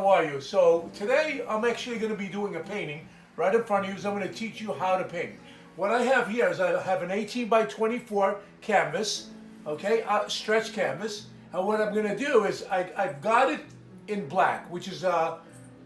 how are you? So today I'm actually going to be doing a painting right in front of you. So I'm going to teach you how to paint. What I have here is I have an 18 by 24 canvas, okay, stretch canvas. And what I'm going to do is I've got it in black, which is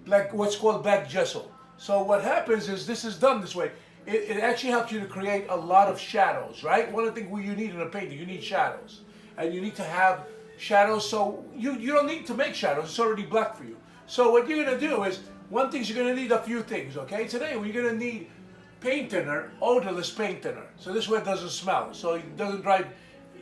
like what's called black gesso. So what happens is this is done this way. It actually helps you to create a lot of shadows, right? One of the things you need in a painting, you need shadows. And you need to have shadows, so you don't need to make shadows, it's already black for you. So what you're going to do is, one thing, you're going to need a few things, okay? Today we're going to need paint thinner, odorless paint thinner. So this way it doesn't smell, so it doesn't drive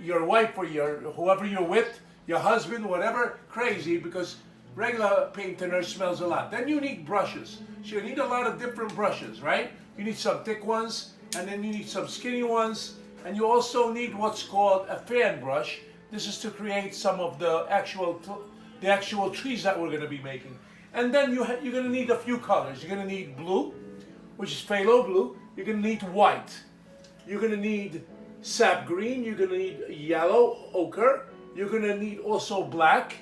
your wife or whoever you're with, your husband, whatever, crazy, because regular paint thinner smells a lot. Then you need brushes. So you need a lot of different brushes, right? You need some thick ones, and then you need some skinny ones, and you also need what's called a fan brush. This is to create some of the actual trees that we're going to be making. And then you're going to need a few colors. You're going to need blue, which is phthalo blue. You're going to need white. You're going to need sap green. You're going to need yellow, ochre. You're going to need also black.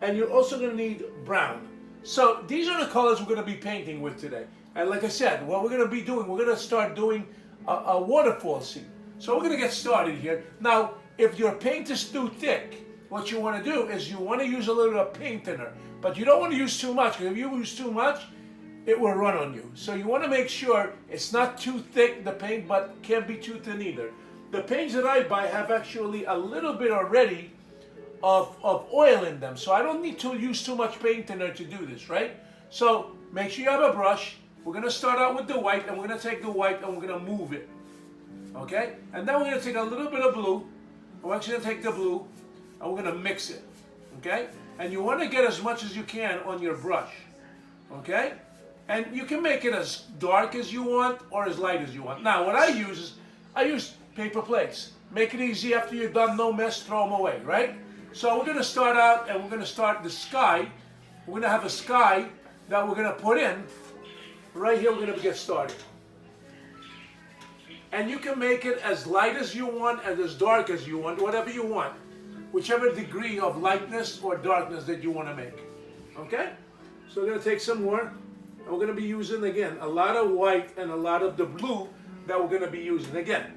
And you're also going to need brown. So these are the colors we're going to be painting with today. And like I said, what we're going to be doing, we're going to start doing a waterfall scene. So we're going to get started here. Now, if your paint is too thick, what you want to do is you want to use a little bit of paint thinner, but you don't want to use too much, because if you use too much, it will run on you. So you want to make sure it's not too thick, the paint, but can't be too thin either. The paints that I buy have actually a little bit already of oil in them, so I don't need to use too much paint thinner to do this, right? So make sure you have a brush. We're going to start out with the white, and we're going to take the white and we're going to move it, okay? And then we're going to take a little bit of blue. We're actually going to take the blue and we're going to mix it, okay? And you want to get as much as you can on your brush, okay? And you can make it as dark as you want or as light as you want. Now, what I use is, I use paper plates. Make it easy. After you're done, no mess, throw them away, right? So we're going to start out, and we're going to start the sky. We're going to have a sky that we're going to put in. Right here, we're going to get started. And you can make it as light as you want and as dark as you want, whatever you want. Whichever degree of lightness or darkness that you want to make. Okay? So we're going to take some more. And we're going to be using, again, a lot of white and a lot of the blue that we're going to be using. Again.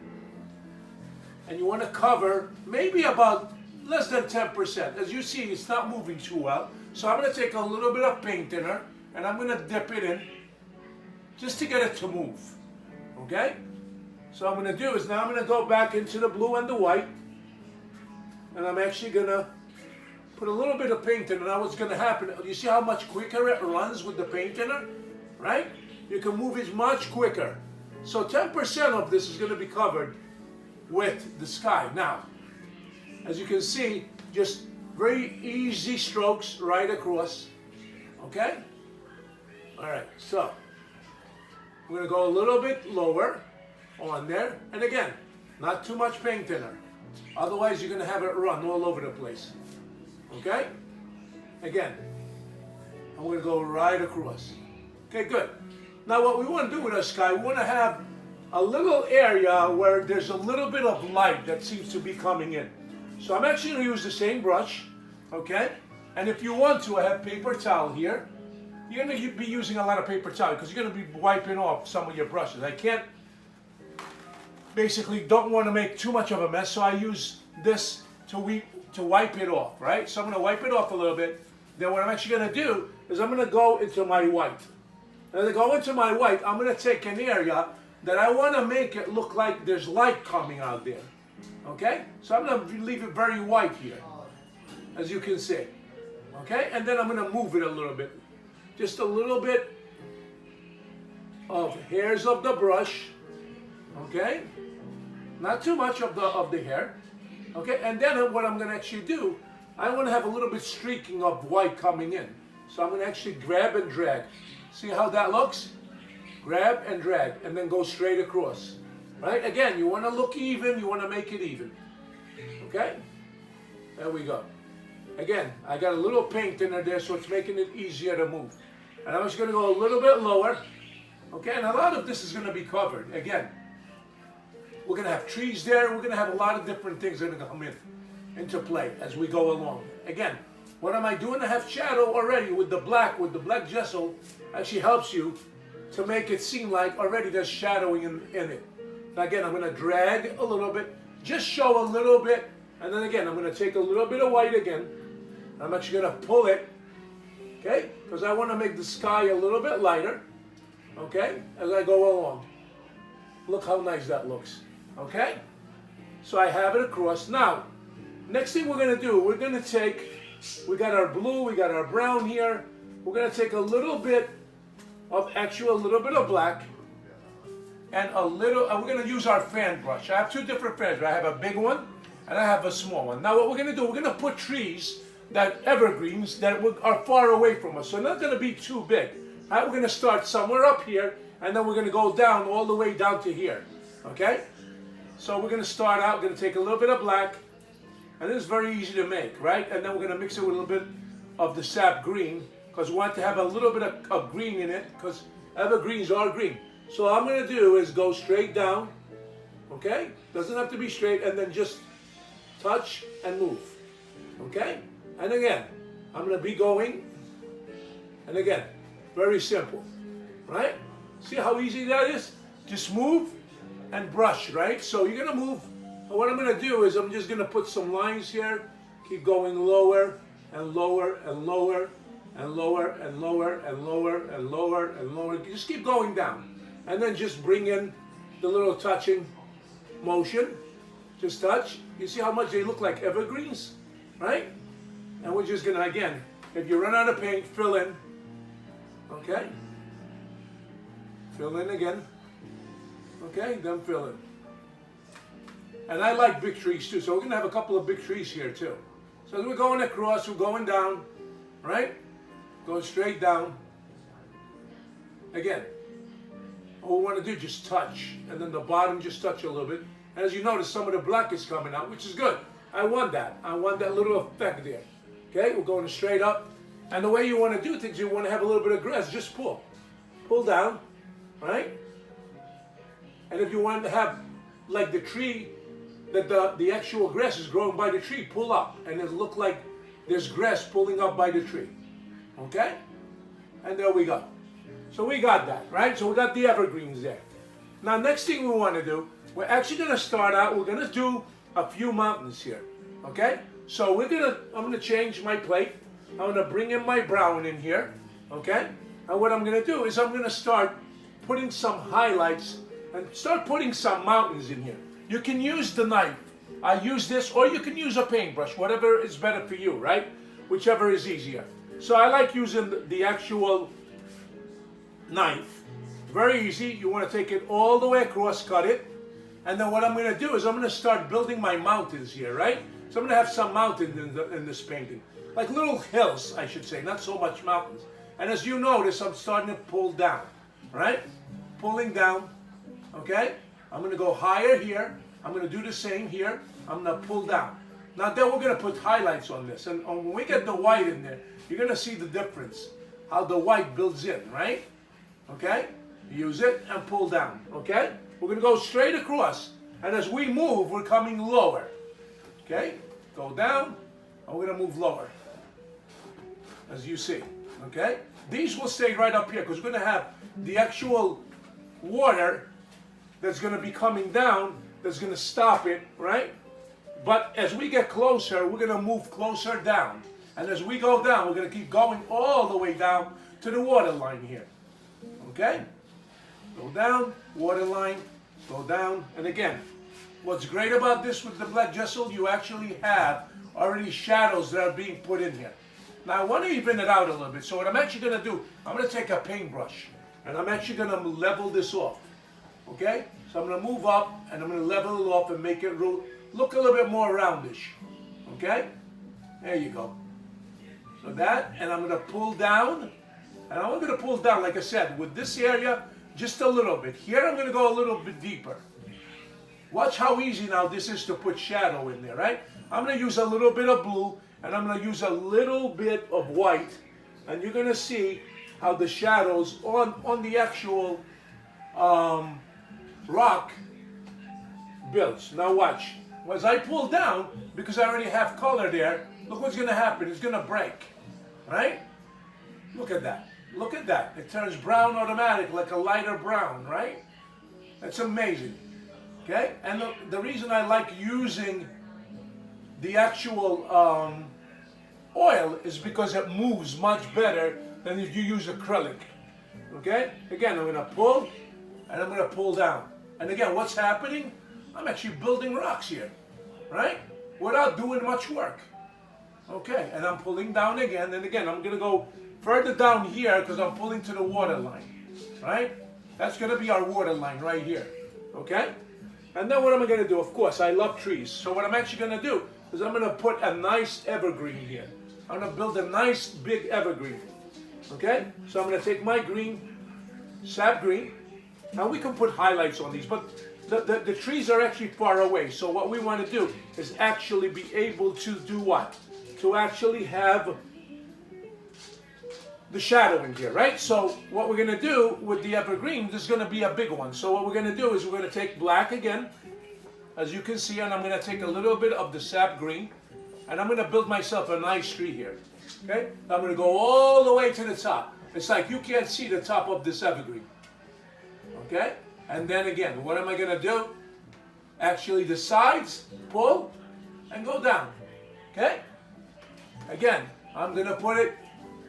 And you want to cover maybe about less than 10%. As you see, it's not moving too well. So I'm going to take a little bit of paint thinner and I'm going to dip it in just to get it to move. Okay? So what I'm going to do is now I'm going to go back into the blue and the white. And I'm actually going to put a little bit of paint thinner. Now what's going to happen, you see how much quicker it runs with the paint thinner? Right? You can move it much quicker. So 10% of this is going to be covered with the sky. Now, as you can see, just very easy strokes right across. Okay? Alright, so we're going to go a little bit lower on there. And again, not too much paint thinner. Otherwise, you're going to have it run all over the place. Okay? Again, I'm going to go right across. Okay, good. Now what we want to do with our sky, we want to have a little area where there's a little bit of light that seems to be coming in. So I'm actually going to use the same brush. Okay? And if you want to, I have paper towel here. You're going to be using a lot of paper towel because you're going to be wiping off some of your brushes. I can't, basically don't want to make too much of a mess, so I use this to wipe it off, right? So I'm going to wipe it off a little bit. Then what I'm actually going to do is I'm going to go into my white. And as I go into my white, I'm going to take an area that I want to make it look like there's light coming out there. Okay? So I'm going to leave it very white here, as you can see. Okay? And then I'm going to move it a little bit. Just a little bit of hairs of the brush. Okay? Not too much of the hair. Okay? And then what I'm going to actually do, I want to have a little bit streaking of white coming in. So I'm going to actually grab and drag. See how that looks? Grab and drag, and then go straight across. Right? Again, you want to look even, you want to make it even. Okay? There we go. Again, I got a little paint in there, so it's making it easier to move. And I'm just going to go a little bit lower. Okay? And a lot of this is going to be covered. Again, we're going to have trees there. We're going to have a lot of different things that are going to come into play as we go along. Again, What am I doing? I have shadow already with the black gesso. Actually helps you to make it seem like already there's shadowing in it. Now again, I'm going to drag a little bit, just show a little bit, and then again, I'm going to take a little bit of white again. I'm actually going to pull it, okay, because I want to make the sky a little bit lighter, okay, as I go along. Look how nice that looks, okay? So I have it across. Now, next thing we're going to do, we're going to take, we got our blue, we got our brown here. We're going to take a little bit of a little bit of black, and we're going to use our fan brush. I have two different fans. I have a big one, and I have a small one. Now what we're going to do, we're going to put trees, that evergreens, that are far away from us. So not going to be too big. All right, we're going to start somewhere up here, and then we're going to go down all the way down to here. Okay? So we're going to start out, we're going to take a little bit of black, and this is very easy to make, right? And then we're going to mix it with a little bit of the sap green, because we want to have a little bit of green in it, because evergreens are green. So all I'm going to do is go straight down, okay? Doesn't have to be straight, and then just touch and move, okay? And again, I'm going to be going, and again, very simple, right? See how easy that is? Just move and brush, right? So you're going to move. What I'm going to do is I'm just going to put some lines here, keep going lower and lower and lower and lower and lower and lower and lower and lower. Just keep going down. And then just bring in the little touching motion. Just touch. You see how much they look like evergreens, right? And we're just going to, again, if you run out of paint, fill in. Okay? Fill in again. Okay? Then fill in. And I like big trees too, so we're going to have a couple of big trees here too. So we're going across, we're going down, right? Go straight down. Again, all we want to do, just touch. And then the bottom, just touch a little bit. And as you notice, some of the black is coming out, which is good. I want that. I want that little effect there. Okay, we're going straight up. And the way you want to do things, you want to have a little bit of grass, just pull. Pull down, right? And if you want to have, like the tree, that the actual grass is growing by the tree, pull up. And it look like there's grass pulling up by the tree. Okay? And there we go. So we got that, right? So we got the evergreens there. Now next thing we want to do, we're actually going to start out, we're going to do a few mountains here. Okay? So I'm going to change my plate. I'm going to bring in my brown in here. Okay? And what I'm going to do is I'm going to start putting some highlights and start putting some mountains in here. You can use the knife. I use this, or you can use a paintbrush, whatever is better for you, right? Whichever is easier. So I like using the actual knife. Very easy. You want to take it all the way across, cut it. And then what I'm going to do is I'm going to start building my mountains here, right? So I'm going to have some mountains in this painting. Like little hills, I should say, not so much mountains. And as you notice, I'm starting to pull down, right? Pulling down, okay? I'm going to go higher here. I'm going to do the same here. I'm going to pull down. Now then we're going to put highlights on this. And when we get the white in there, you're going to see the difference. How the white builds in, right? Okay? Use it and pull down, okay? We're going to go straight across. And as we move, we're coming lower. Okay? Go down, and we're going to move lower. As you see, okay? These will stay right up here because we're going to have the actual water that's going to be coming down that's going to stop it, right? But as we get closer, we're going to move closer down. And as we go down, we're going to keep going all the way down to the water line here. Okay? Go down, water line, go down. And again, what's great about this with the black gesso, you actually have already shadows that are being put in here. Now I want to even it out a little bit. So what I'm actually going to do, I'm going to take a paintbrush and I'm actually going to level this off. Okay? So I'm going to move up and I'm going to level it off and make it look a little bit more roundish. Okay? There you go. So that, and I'm going to pull down. And I'm going to pull down, like I said, with this area, just a little bit. Here I'm going to go a little bit deeper. Watch how easy now this is to put shadow in there, right? I'm going to use a little bit of blue, and I'm going to use a little bit of white. And you're going to see how the shadows on the actual rock builds. Now watch. As I pull down, because I already have color there, look what's going to happen. It's going to break, right? Look at that. Look at that. It turns brown automatic, like a lighter brown, right? That's amazing. Okay? And the reason I like using the actual oil is because it moves much better than if you use acrylic. Okay? Again, I'm going to pull and I'm going to pull down. And again, what's happening? I'm actually building rocks here, right? Without doing much work. Okay, and I'm pulling down again, and again, I'm going to go further down here because I'm pulling to the water line, right? That's going to be our water line right here, okay? And then what am I going to do? Of course, I love trees. So what I'm actually going to do is I'm going to put a nice evergreen here. I'm going to build a nice big evergreen, okay? So I'm going to take my green, sap green, and we can put highlights on these, but the trees are actually far away. So what we want to do is actually be able to do what? To actually have the shadowing here, right? So what we're going to do with the evergreen, this is going to be a big one. So what we're going to do is we're going to take black again, as you can see, and I'm going to take a little bit of the sap green, and I'm going to build myself a nice tree here, okay? I'm going to go all the way to the top. It's like you can't see the top of this evergreen, okay? And then again, what am I going to do? Actually, the sides, pull, and go down, okay? Again, I'm going to put it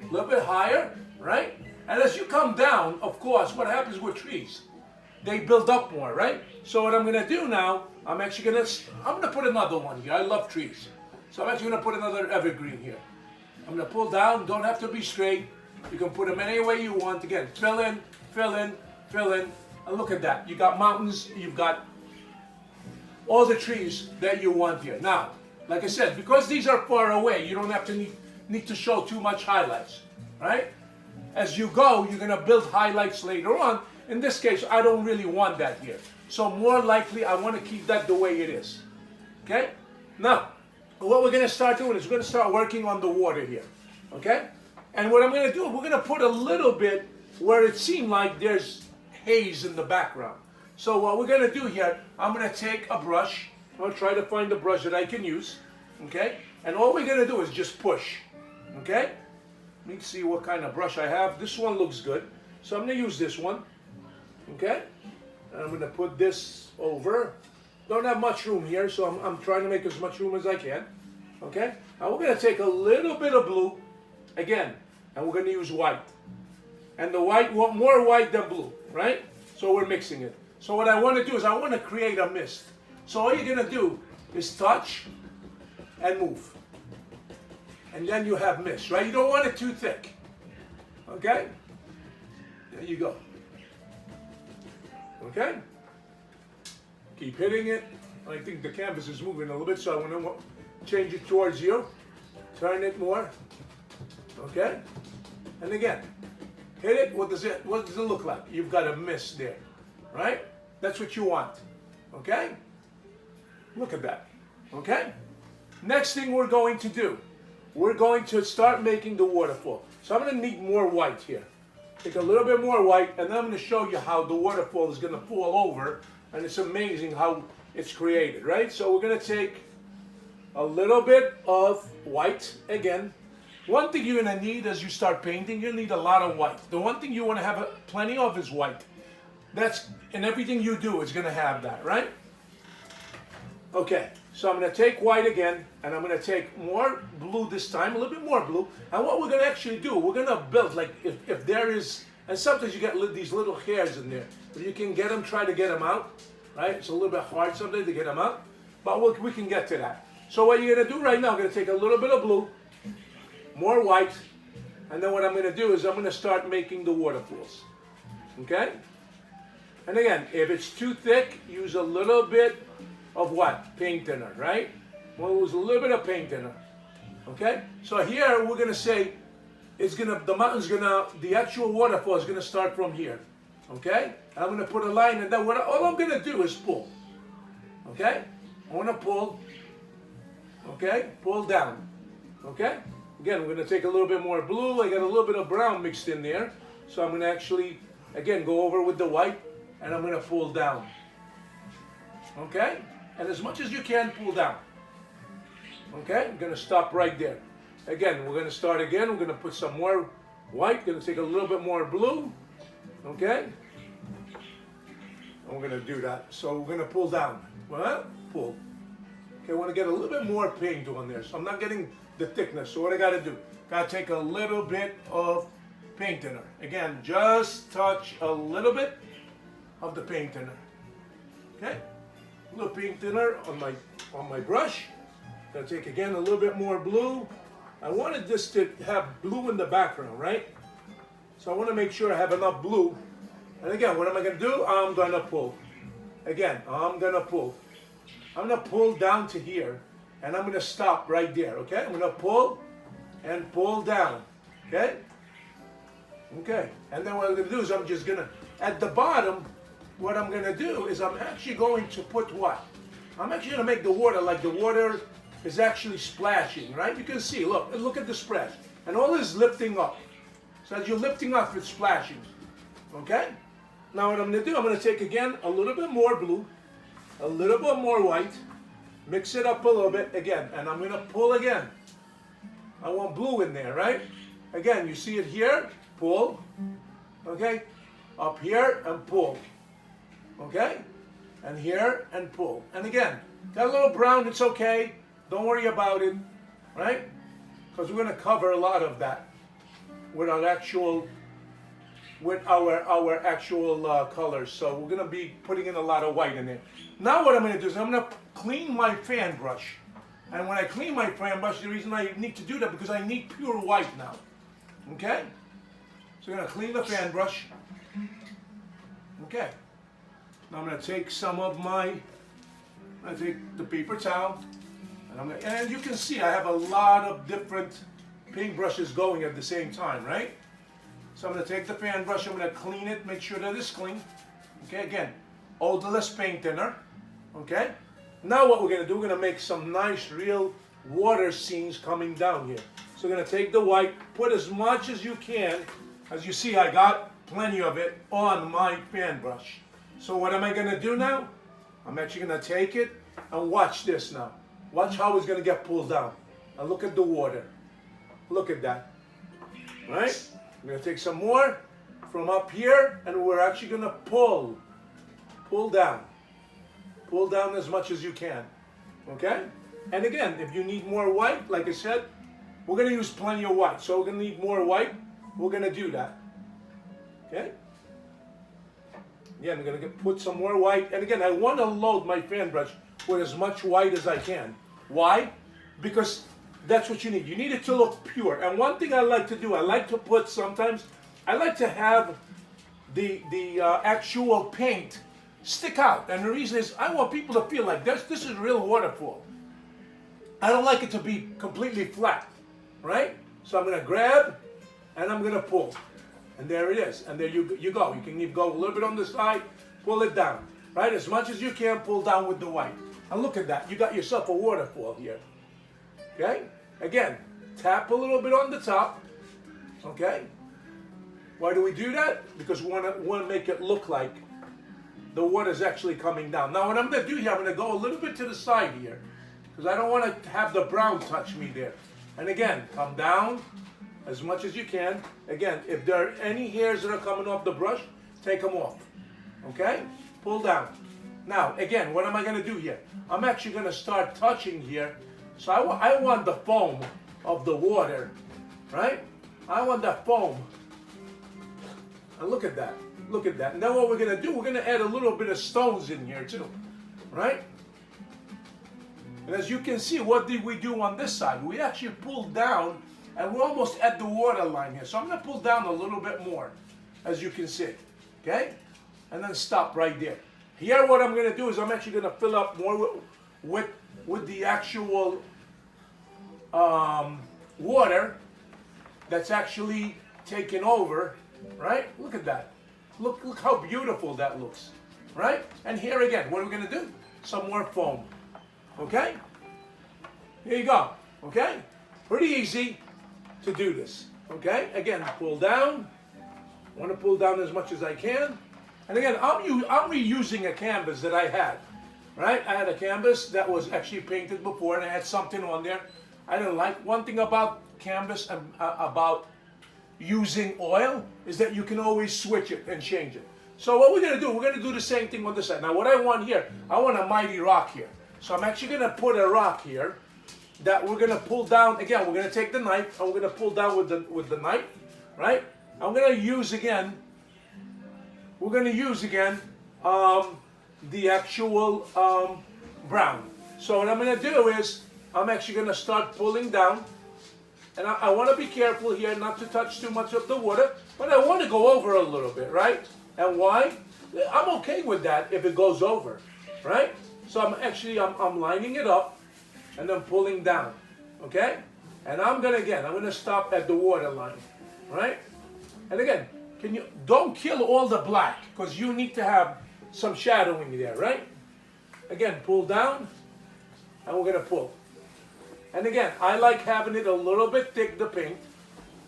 a little bit higher, right? And as you come down, of course, what happens with trees? They build up more, right? So what I'm going to do now, I'm going to put another one here. I love trees. So I'm actually going to put another evergreen here. I'm going to pull down, don't have to be straight. You can put them any way you want. Again, fill in, fill in, fill in. And look at that. You got mountains, you've got all the trees that you want here. Now, like I said, because these are far away, you don't have to need to show too much highlights, right? As you go, you're going to build highlights later on. In this case, I don't really want that here. So more likely, I want to keep that the way it is, okay? Now, what we're going to start doing is we're going to start working on the water here, okay? And what I'm going to do, we're going to put a little bit where it seemed like there's haze in the background. So what we're going to do here, I'm going to take a brush. I'm going to try to find a brush that I can use, okay? And all we're going to do is just push, okay? Let me see what kind of brush I have. This one looks good. So I'm going to use this one, okay? And I'm going to put this over. Don't have much room here, so I'm trying to make as much room as I can, okay? Now we're going to take a little bit of blue, again, and we're going to use white. And the white, we want more white than blue, right? So we're mixing it. So what I want to do is I want to create a mist. So all you're going to do is touch and move. And then you have mist, right? You don't want it too thick. Okay? There you go. Okay? Keep hitting it. I think the canvas is moving a little bit, so I want to change it towards you. Turn it more. Okay? And again, hit it. What does it look like? You've got a mist there, right? That's what you want. Okay? Look at that. Okay? Next thing we're going to do, we're going to start making the waterfall. So I'm going to need more white here. Take a little bit more white, and then I'm going to show you how the waterfall is going to fall over, and it's amazing how it's created, right? So we're going to take a little bit of white again. One thing you're going to need as you start painting, you'll need a lot of white. The one thing you want to have plenty of is white. That's, and everything you do is going to have that, right? Okay, so I'm going to take white again, and I'm going to take more blue this time, a little bit more blue. And what we're going to actually do, we're going to build, like, if there is, and sometimes you get these little hairs in there. If you can get them, try to get them out, right? It's a little bit hard sometimes to get them out, but we can get to that. So what you're going to do right now, I'm going to take a little bit of blue, more white, and then what I'm going to do is I'm going to start making the waterfalls, okay? And again, if it's too thick, use a little bit of what? Paint thinner, right? We'll use a little bit of paint thinner, okay? So here we're going to say, the actual waterfall is going to start from here, okay? And I'm going to put a line, and then all I'm going to do is pull, okay? I want to pull, okay? Pull down, okay? Again, we're going to take a little bit more blue. I got a little bit of brown mixed in there. So I'm going to actually, again, go over with the white, and I'm going to pull down. Okay? And as much as you can, pull down. Okay, I'm gonna stop right there. Again, we're gonna start again. We're gonna put some more white. Gonna take a little bit more blue. Okay, and we're gonna do that. So we're gonna pull down. Well, pull. Okay, I want to get a little bit more paint on there. So I'm not getting the thickness. So what I gotta do? Gotta take a little bit of paint thinner. Again, just touch a little bit of the paint thinner. Okay, a little paint thinner on my brush. Gonna take again a little bit more blue. I wanted this to have blue in the background, right? So I want to make sure I have enough blue. And again, what am I gonna do? I'm gonna pull. Again, I'm gonna pull. I'm gonna pull down to here, and I'm gonna stop right there. Okay, I'm gonna pull and pull down. Okay. Okay, and then what I'm gonna do is I'm just gonna at the bottom. What I'm gonna do is I'm actually going to put what? I'm actually gonna make the water like the water is actually splashing, right? You can see, look at the splash. And all this lifting up. So as you're lifting up, it's splashing. Okay? Now what I'm gonna do, I'm gonna take again a little bit more blue, a little bit more white, mix it up a little bit again, and I'm gonna pull again. I want blue in there, right? Again, you see it here, pull, okay? Up here and pull, okay? And here and pull. And again, got a little brown, it's okay. Don't worry about it, right? Because we're going to cover a lot of that with our actual colors. So we're going to be putting in a lot of white in there. Now what I'm going to do is I'm going to clean my fan brush. And when I clean my fan brush, the reason I need to do that because I need pure white now. Okay? So I'm going to clean the fan brush. Okay. Now I'm going to take some of I'm going to take the paper towel. And you can see I have a lot of different paint brushes going at the same time, right? So I'm going to take the fan brush, I'm going to clean it, make sure that it's clean. Okay, again, odorless paint thinner. Okay? Now what we're going to do, we're going to make some nice real water scenes coming down here. So we're going to take the white, put as much as you can. As you see, I got plenty of it on my fan brush. So what am I going to do now? I'm actually going to take it and watch this now. Watch how it's going to get pulled down. And look at the water. Look at that. Right? I'm going to take some more from up here and we're actually going to pull. Pull down. Pull down as much as you can. Okay? And again, if you need more white, like I said, we're going to use plenty of white. So we're going to need more white. We're going to do that. Okay? Again, I'm going to put some more white. And again, I want to load my fan brush with as much white as I can. Why? Because that's what you need. You need it to look pure. And one thing I like to do, I like to put sometimes, I like to have the actual paint stick out. And the reason is I want people to feel like this is a real waterfall. I don't like it to be completely flat, right? So I'm going to grab and I'm going to pull. And there it is. And there you go. You can even go a little bit on the side, pull it down, right? As much as you can, pull down with the white. And look at that. You got yourself a waterfall here. Okay? Again, tap a little bit on the top. Okay? Why do we do that? Because we want to make it look like the water's actually coming down. Now what I'm going to do here, I'm going to go a little bit to the side here. Because I don't want to have the brown touch me there. And again, come down as much as you can. Again, if there are any hairs that are coming off the brush, take them off. Okay? Pull down. Now, again, what am I going to do here? I'm actually going to start touching here. So I want the foam of the water, right? I want that foam. And look at that. Look at that. And then what we're going to do, we're going to add a little bit of stones in here too, right? And as you can see, what did we do on this side? We actually pulled down and we're almost at the water line here. So I'm going to pull down a little bit more, as you can see, okay? And then stop right there. Here what I'm going to do is I'm actually going to fill up more with the actual water that's actually taken over, right? Look at that. Look how beautiful that looks, right? And here again, what are we going to do? Some more foam, okay? Here you go, okay? Pretty easy to do this, okay? Again, pull down. I want to pull down as much as I can. And again, I'm reusing a canvas that I had. right? I had a canvas that was actually painted before and I had something on there I didn't like. One thing about canvas and about using oil is that you can always switch it and change it. So what we're going to do, we're going to do the same thing on this side. Now what I want here, I want a mighty rock here. So I'm actually going to put a rock here that we're going to pull down. Again, we're going to take the knife and we're going to pull down with the knife, right? I'm going to use again, we're going to use again the actual brown. So what I'm going to do is, I'm actually going to start pulling down. And I want to be careful here not to touch too much of the water, but I want to go over a little bit, right? And why? I'm okay with that if it goes over, right? So I'm lining it up and then pulling down, okay? And I'm going to stop at the water line, right? And again, don't kill all the black because you need to have some shadowing there, right? Again, pull down and we're going to pull. And again, I like having it a little bit thick, the paint.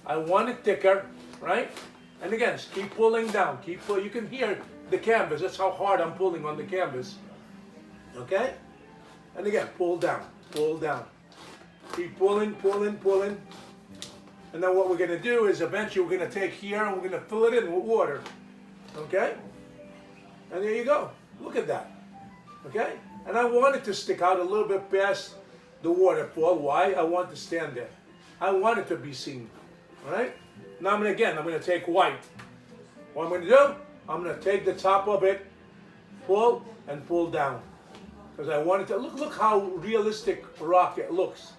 I want it thicker, right? And again, keep pulling down. You can hear the canvas. That's how hard I'm pulling on the canvas. Okay? And again, pull down, pull down. Keep pulling, pulling, pulling. And then what we're going to do is eventually we're going to take here and we're going to fill it in with water. Okay? And there you go. Look at that. Okay? And I want it to stick out a little bit past the waterfall. Why? I want to stand there. I want it to be seen. Alright? Now I'm going to take white. What I'm going to do, I'm going to take the top of it, pull, and pull down. Because I want it to, look how realistic rock it looks.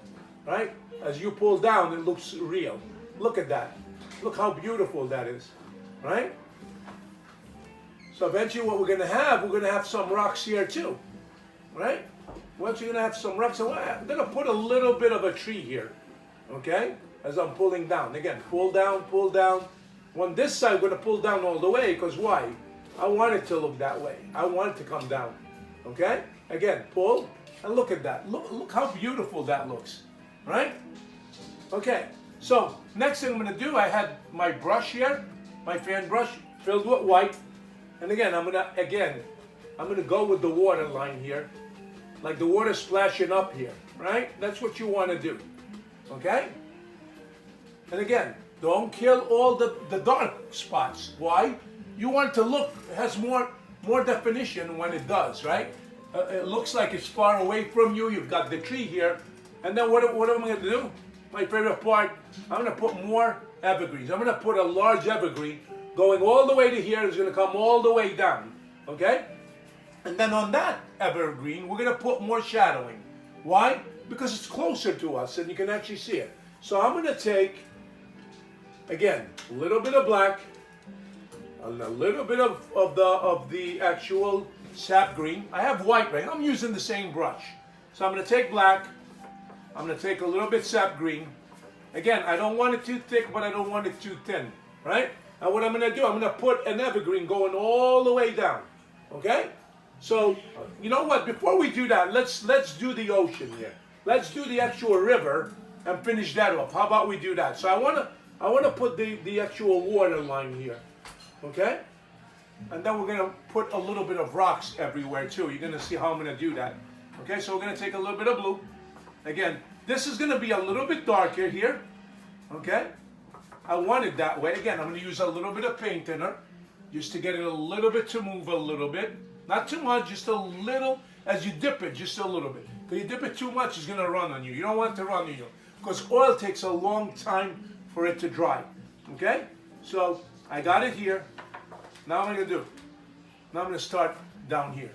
Right? As you pull down, it looks real. Look at that. Look how beautiful that is. Right? So eventually what we're going to have some rocks here too. Right? Once you're going to have some rocks, I'm going to put a little bit of a tree here, okay, as I'm pulling down. Again, pull down, pull down. On this side, I'm going to pull down all the way, because why? I want it to look that way. I want it to come down, okay? Again, pull, and look at that. Look how beautiful that looks, right? Okay, so next thing I'm going to do, I had my brush here, my fan brush, filled with white. And again, I'm going to go with the water line here. Like the water splashing up here, right? That's what you want to do, okay? And again, don't kill all the dark spots. Why? You want it to look, it has more definition when it does, right? It looks like it's far away from you. You've got the tree here. And then what am I going to do? My favorite part, I'm going to put more evergreens. I'm going to put a large evergreen going all the way to here. It's going to come all the way down, okay? And then on that evergreen, we're going to put more shadowing. Why? Because it's closer to us and you can actually see it. So I'm going to take, again, a little bit of black, and a little bit of the actual sap green. I have white right now. I'm using the same brush. So I'm going to take black. I'm going to take a little bit sap green. Again, I don't want it too thick, but I don't want it too thin, right? And what I'm going to do, I'm going to put an evergreen going all the way down, okay? So, you know what? Before we do that, let's do the ocean here. Let's do the actual river and finish that off. How about we do that? So I want to put the actual water line here, okay? And then we're going to put a little bit of rocks everywhere too. You're going to see how I'm going to do that. Okay, so we're going to take a little bit of blue. Again, this is going to be a little bit darker here, okay? I want it that way. Again, I'm going to use a little bit of paint thinner just to get it a little bit to move a little bit. Not too much, just a little. As you dip it, just a little bit. Because you dip it too much, it's going to run on you. You don't want it to run on you. Because oil takes a long time for it to dry. Okay? So, I got it here. Now what I'm going to do? Now I'm going to start down here.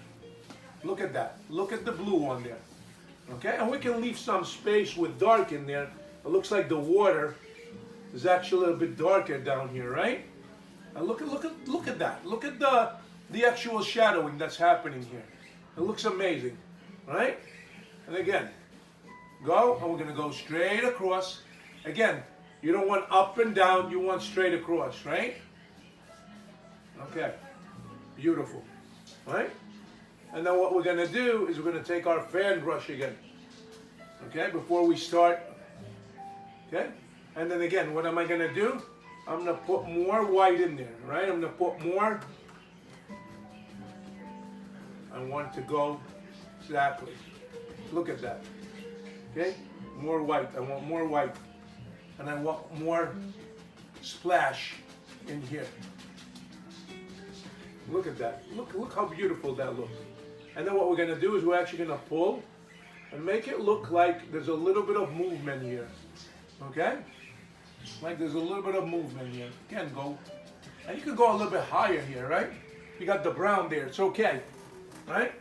Look at that. Look at the blue on there. Okay? And we can leave some space with dark in there. It looks like the water is actually a little bit darker down here, right? And look at that. Look at the actual shadowing that's happening here. It looks amazing, right? And again, go, and we're going to go straight across. Again, you don't want up and down, you want straight across, right? Okay, beautiful, right? And then what we're going to do is we're going to take our fan brush again, okay, before we start, okay? And then again, what am I going to do? I'm going to put more white in there, right? I'm going to put more. I want to go Exactly. Look at that. Okay? More white. I want more white. And I want more splash in here. Look at that. Look how beautiful that looks. And then what we're going to do is we're actually going to pull and make it look like there's a little bit of movement here. Okay? Like there's a little bit of movement here. Again, go. And you can go a little bit higher here, right? You got the brown there. It's okay. Right?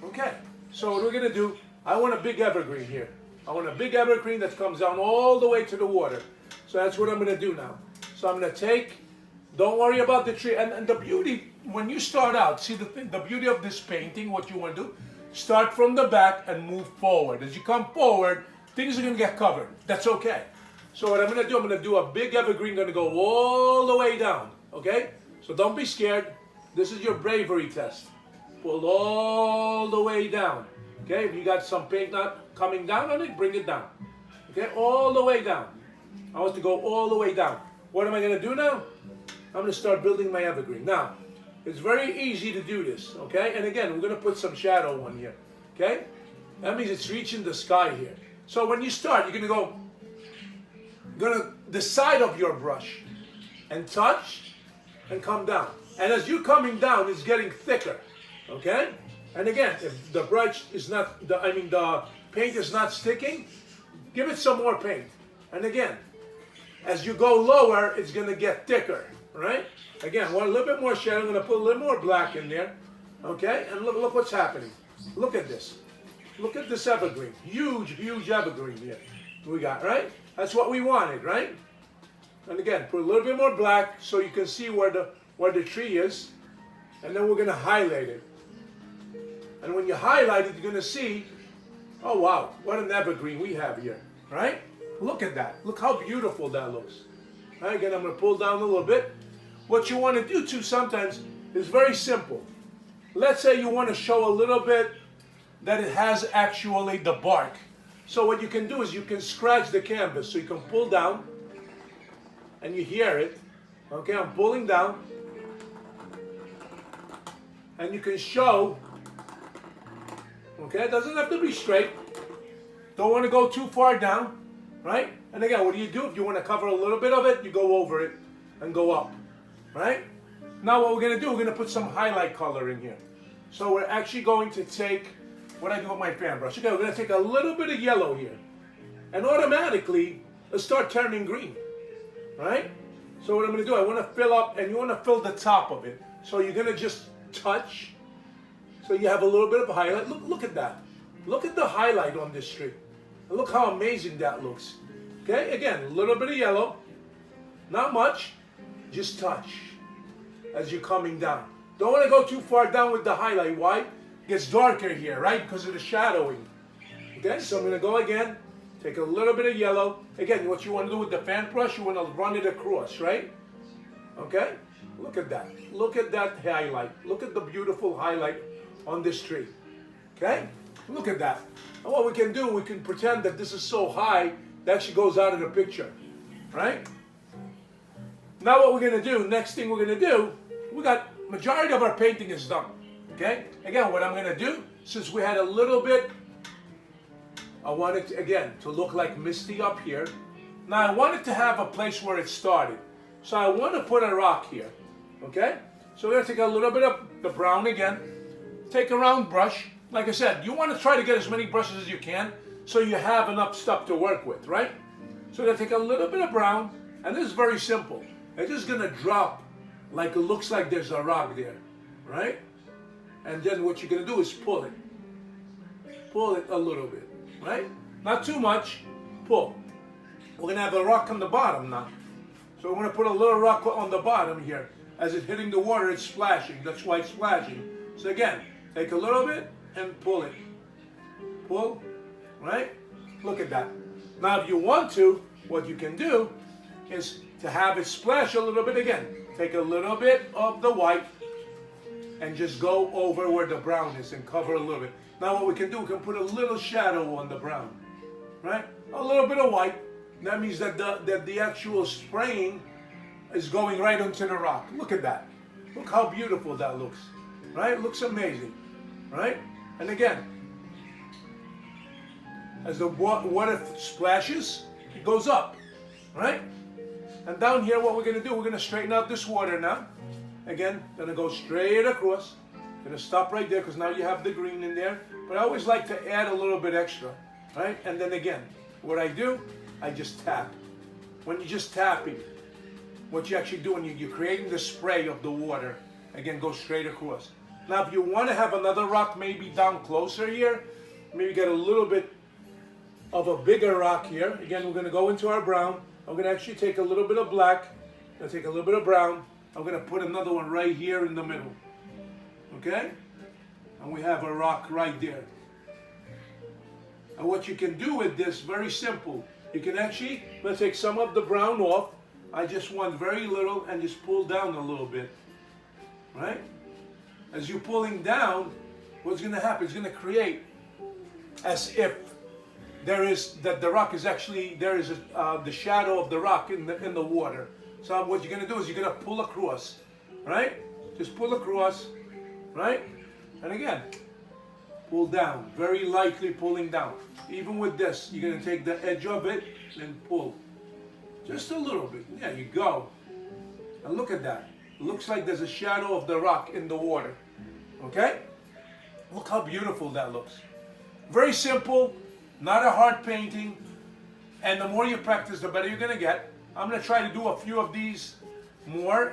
Okay. So what we're going to do, I want a big evergreen here. I want a big evergreen that comes down all the way to the water. So that's what I'm going to do now. So I'm going to take, don't worry about the tree. And the beauty, when you start out, see the beauty of this painting, what you want to do, start from the back and move forward. As you come forward, things are going to get covered. That's okay. So what I'm going to do a big evergreen, going to go all the way down. Okay? So don't be scared. This is your bravery test. Pull all the way down. Okay? If you got some paint not coming down on it, bring it down. Okay? All the way down. I want to go all the way down. What am I going to do now? I'm going to start building my evergreen. Now, it's very easy to do this. Okay? And again, we're going to put some shadow on here. Okay? That means it's reaching the sky here. So when you start, you're going to the side of your brush and touch and come down. And as you're coming down, it's getting thicker. Okay? And again, if the brush is not, the paint is not sticking, give it some more paint. And again, as you go lower, it's going to get thicker, right? Again, want a little bit more shadow. I'm going to put a little more black in there. Okay? And look what's happening. Look at this. Look at this evergreen. Huge, huge evergreen here we got, right? That's what we wanted, right? And again, put a little bit more black so you can see where the tree is. And then we're going to highlight it. And when you highlight it, you're going to see, oh wow, what an evergreen we have here, right? Look at that. Look how beautiful that looks. Right, again, I'm going to pull down a little bit. What you want to do too sometimes is very simple. Let's say you want to show a little bit that it has actually the bark. So what you can do is you can scratch the canvas. So you can pull down and you hear it. Okay, I'm pulling down. And you can show. Okay, it doesn't have to be straight. Don't want to go too far down, right? And again, what do? If you want to cover a little bit of it, you go over it and go up, right? Now what we're going to do, we're going to put some highlight color in here. So we're actually going to take, what I do with my fan brush. Okay, we're going to take a little bit of yellow here. And automatically, it'll start turning green, right? So what I'm going to do, I want to fill up, and you want to fill the top of it. So you're going to just touch. So you have a little bit of highlight. Look at that. Look at the highlight on this tree. And look how amazing that looks. Okay, again, a little bit of yellow. Not much. Just touch as you're coming down. Don't want to go too far down with the highlight. Why? It gets darker here, right? Because of the shadowing. Okay, so I'm going to go again. Take a little bit of yellow. Again, what you want to do with the fan brush, you want to run it across, right? Okay? Look at that. Look at that highlight. Look at the beautiful highlight on this tree. Okay? Look at that. And what we can do, we can pretend that this is so high that actually goes out of the picture. Right? Now what we're going to do, next thing we're going to do, we got majority of our painting is done. Okay? Again, what I'm going to do, since we had a little bit, I want it, again, to look like misty up here. Now I want it to have a place where it started. So I want to put a rock here. Okay? So we're going to take a little bit of the brown again. Take a round brush. Like I said, you want to try to get as many brushes as you can so you have enough stuff to work with, right? So we're going to take a little bit of brown, and this is very simple. It's just going to drop like it looks like there's a rock there, right? And then what you're going to do is pull it. Pull it a little bit, right? Not too much. Pull. We're going to have a rock on the bottom now. So we're going to put a little rock on the bottom here. As it's hitting the water, it's splashing. That's why it's splashing. So again, take a little bit and pull it. Pull, right? Look at that. Now if you want to, what you can do is to have it splash a little bit again. Take a little bit of the white and just go over where the brown is and cover a little bit. Now what we can do, we can put a little shadow on the brown, right? A little bit of white. That means that the actual spraying is going right onto the rock. Look at that. Look how beautiful that looks, right? It looks amazing, right? And again, as the water splashes, it goes up, right? And down here, what we're going to do, we're going to straighten out this water now. Again, going to go straight across. Going to stop right there because now you have the green in there. But I always like to add a little bit extra, right? And then again, what I do, I just tap. When you're just tapping, what you're actually doing, you're creating the spray of the water. Again, go straight across. Now, if you want to have another rock maybe down closer here, maybe get a little bit of a bigger rock here. Again, we're going to go into our brown. I'm going to actually take a little bit of black. I'm going to take a little bit of brown. I'm going to put another one right here in the middle. Okay? And we have a rock right there. And what you can do with this, very simple. You can actually, let's take some of the brown off. I just want very little and just pull down a little bit. Right? As you're pulling down, what's going to happen? It's going to create as if the rock is actually, the shadow of the rock in the water. So what you're going to do is you're going to pull across. Right? Just pull across. Right? And again, pull down. Very lightly pulling down. Even with this, you're going to take the edge of it and pull. Just a little bit. There you go. And look at that. It looks like there's a shadow of the rock in the water. Okay? Look how beautiful that looks. Very simple. Not a hard painting. And the more you practice, the better you're going to get. I'm going to try to do a few of these more,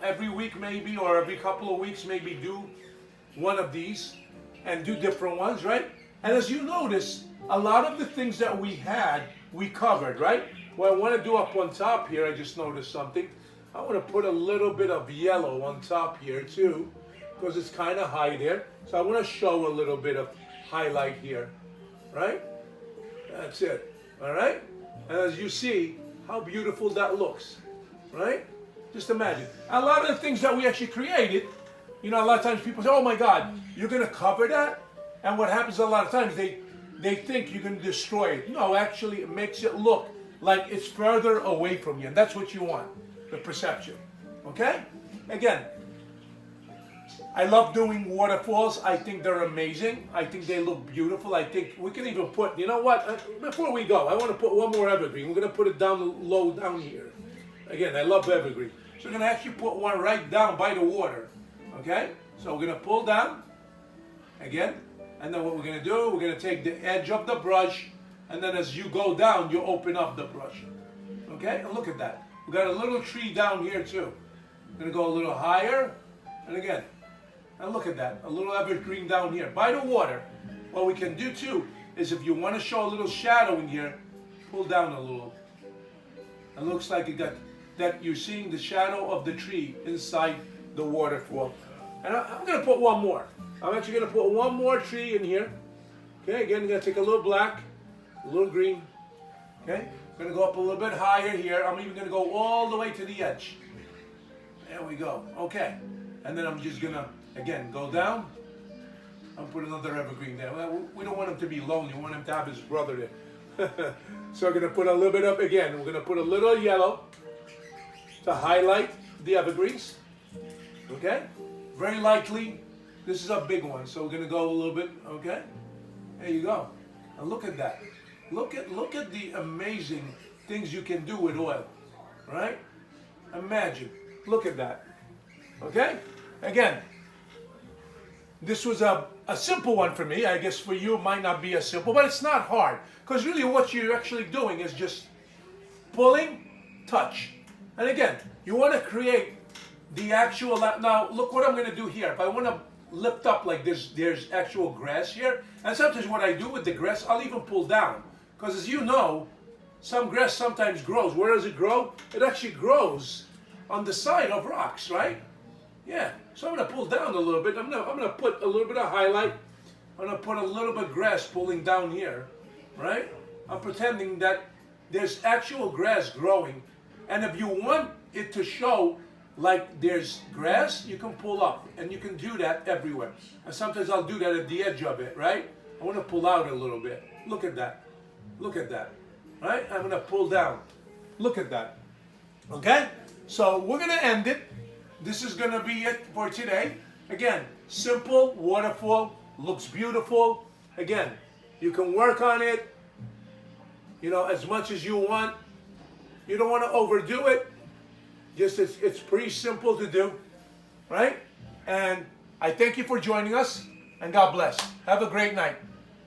every week maybe, or every couple of weeks maybe do one of these and do different ones, right? And as you notice, a lot of the things that we had, we covered, right? What I want to do up on top here, I just noticed something. I want to put a little bit of yellow on top here too, because it's kind of high there. So I want to show a little bit of highlight here, right? That's it, all right? And as you see, how beautiful that looks, right? Just imagine. A lot of the things that we actually created, a lot of times people say, oh my God, you're going to cover that? And what happens a lot of times, they think you're going to destroy it. No, actually, it makes it look like it's further away from you. And that's what you want, the perception. Okay? Again, I love doing waterfalls. I think they're amazing. I think they look beautiful. I think we can even put, you know what? Before we go, I want to put one more evergreen. We're going to put it low down here. Again, I love evergreen. So we're going to actually put one right down by the water. Okay? So we're going to pull down. Again. And then what we're going to do, we're going to take the edge of the brush. And then as you go down, you open up the brush. Okay? And look at that. We got a little tree down here too. We're going to go a little higher. And again. And look at that. A little evergreen down here. By the water. What we can do too, is if you want to show a little shadow in here, pull down a little. It looks like that you're seeing the shadow of the tree inside the waterfall. And I'm going to put one more. I'm actually going to put one more tree in here. Okay, again, I'm going to take a little black, a little green. Okay, I'm going to go up a little bit higher here. I'm even going to go all the way to the edge. There we go. Okay, and then I'm just going to, again, go down. I'll put another evergreen there. We don't want him to be lonely. We want him to have his brother there. So we're going to put a little bit up again. We're going to put a little yellow to highlight the evergreens. Okay? Very likely, this is a big one. So we're going to go a little bit, okay? There you go. And look at that. Look at the amazing things you can do with oil. Right? Imagine. Look at that. Okay? Again, this was a simple one for me. I guess for you it might not be as simple, but it's not hard. Because really what you're actually doing is just pulling, touch. And again, you want to create the actual, now look what I'm going to do here. If I want to lift up like this, there's actual grass here. And sometimes what I do with the grass, I'll even pull down. Because as you know, some grass sometimes grows. Where does it grow? It actually grows on the side of rocks, right? Yeah, so I'm going to pull down a little bit. I'm going to put a little bit of highlight. I'm going to put a little bit of grass pulling down here, right? I'm pretending that there's actual grass growing. And if you want it to show like there's grass, you can pull up. And you can do that everywhere. And sometimes I'll do that at the edge of it, right? I want to pull out a little bit. Look at that. Look at that. Right? I'm going to pull down. Look at that. Okay? So we're going to end it. This is going to be it for today. Again, simple waterfall. looks beautiful. Again, you can work on it, you know, as much as you want. You don't want to overdo it. Just it's pretty simple to do, right? And I thank you for joining us, and God bless. Have a great night.